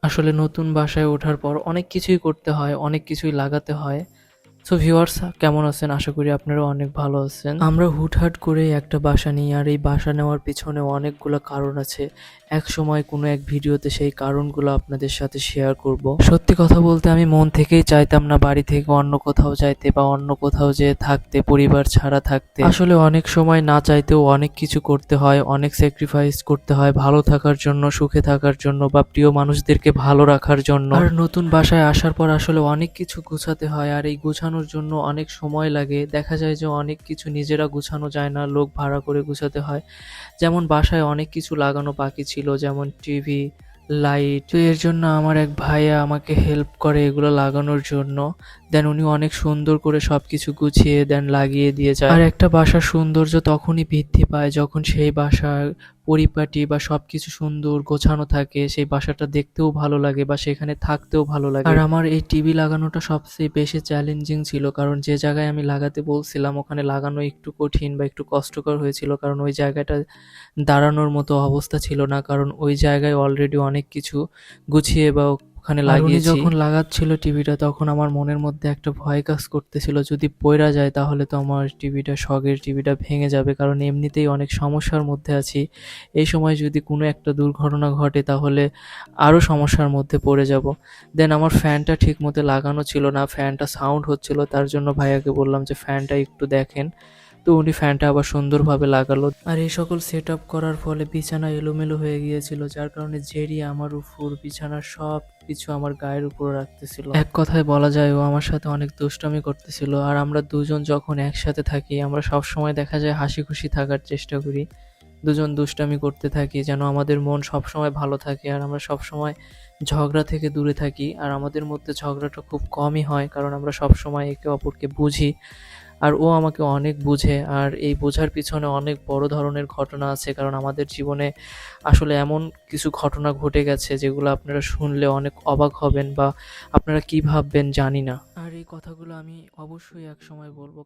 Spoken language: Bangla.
আসলে নতুন বাসায় ওঠার পর অনেক কিছুই করতে হয়, অনেক কিছুই লাগাতে হয়। সো ভিউয়ার্স, কেমন আছেন? আশা করি আপনারাও অনেক ভালো আছেন। আমরা হুটহাট করেই একটা বাসা নিই, আর এই বাসা নেওয়ার পিছনে অনেকগুলো কারণ আছে। একসময় কোনো এক ভিডিওতে সেই কারণগুলো আপনাদের সাথে শেয়ার করব। সত্যি কথা বলতে আমি মন থেকেই চাইতাম না বাড়ি থেকে অন্য কোথাও যাইতে বা অন্য কোথাও যেয়ে থাকতে, পরিবার ছাড়া থাকতে। আসলে অনেক সময় না চাইতেও অনেক কিছু করতে হয়, অনেক স্যাক্রিফাইস করতে হয় ভালো থাকার জন্য, সুখে থাকার জন্য বা প্রিয় মানুষদেরকে ভালো রাখার জন্য। আর নতুন বাসায় আসার পর আসলে অনেক কিছু গুছাতে হয়, আর এই গুছানোর জন্য অনেক সময় লাগে। দেখা যায় যে অনেক কিছু নিজেরা গুছানো যায় না, লোক ভাড়া করে গুছাতে হয়। যেমন বাসায় অনেক কিছু লাগানো বাকি ছিল, যেমন টিভি, লাইট। তো এর জন্য আমার এক ভাইয়া আমাকে হেল্প করে এগুলো লাগানোর জন্য। দেন উনি অনেক সুন্দর করে সবকিছু গুছিয়ে দেন লাগিয়ে দিয়ে যায়। আর একটা বাসার সৌন্দর্য তখনই বৃদ্ধি পায় যখন সেই বাসার পরিপাটি বা সবকিছু সুন্দর গোছানো থাকে, সেই বাসাটা দেখতেও ভালো লাগে বা সেখানে থাকতেও ভালো লাগে। আর আমার এই টিভি লাগানোটা সবচেয়ে বেশি চ্যালেঞ্জিং ছিল, কারণ যে জায়গায় আমি লাগাতে বলছিলাম ওখানে লাগানো একটু কঠিন বা একটু কষ্টকর হয়েছিল, কারণ ওই জায়গাটা দাঁড়ানোর মতো অবস্থা ছিল না, কারণ ওই জায়গায় অলরেডি অনেক কিছু গুছিয়ে বা ওখানে লাগিয়েছি। যখন লাগাচ্ছিল টিভিটা তখন আমার মনের মধ্যে একটা ভয় কাজ করতেছিল, যদি পইড়া যায় তাহলে তো আমার টিভিটা, শখের টিভিটা ভেঙে যাবে, কারণ এমনিতেই অনেক সমস্যার মধ্যে আছি। এই সময় যদি কোনো একটা দুর্ঘটনা ঘটে তাহলে আরও সমস্যার মধ্যে পড়ে যাব। দেন আমার ফ্যানটা ঠিক মতো লাগানো ছিল না, ফ্যানটা সাউন্ড হচ্ছিল, তার জন্য ভাইয়াকে বললাম যে ফ্যানটা একটু দেখেন। তো উনি ফ্যানটা আবার সুন্দরভাবে লাগালো। আর এই সকল সেট আপ করার ফলে বিছানা এলোমেলো হয়ে গিয়েছিল, যার কারণে জেরি আমার উপর বিছানার সব কিছু আমার গায়ের উপর রাখতেছিল। এক কথায় বলা যায় ও আমার সাথে অনেক দুষ্টামি করতেছিল। আর আমরা দুজন যখন একসাথে থাকি আমরা সব সময় দেখা যায় হাসি খুশি থাকার চেষ্টা করি, দুজন দুষ্টামি করতে থাকি যেন আমাদের মন সবসময় ভালো থাকে, আর আমরা সবসময় ঝগড়া থেকে দূরে থাকি। আর আমাদের মধ্যে ঝগড়াটা খুব কমই হয়, কারণ আমরা সবসময় একে অপরকে বুঝি, আর ও আমাকে অনেক বুঝে। আর এই বোঝার পিছনে অনেক বড় ধরনের ঘটনা আছে, কারণ আমাদের জীবনে আসলে এমন কিছু ঘটনা ঘটে গেছে যেগুলো আপনারা শুনলে অনেক অবাক হবেন বা আপনারা কি ভাববেন জানি না। আর এই কথাগুলো আমি অবশ্যই এক সময় বলবো।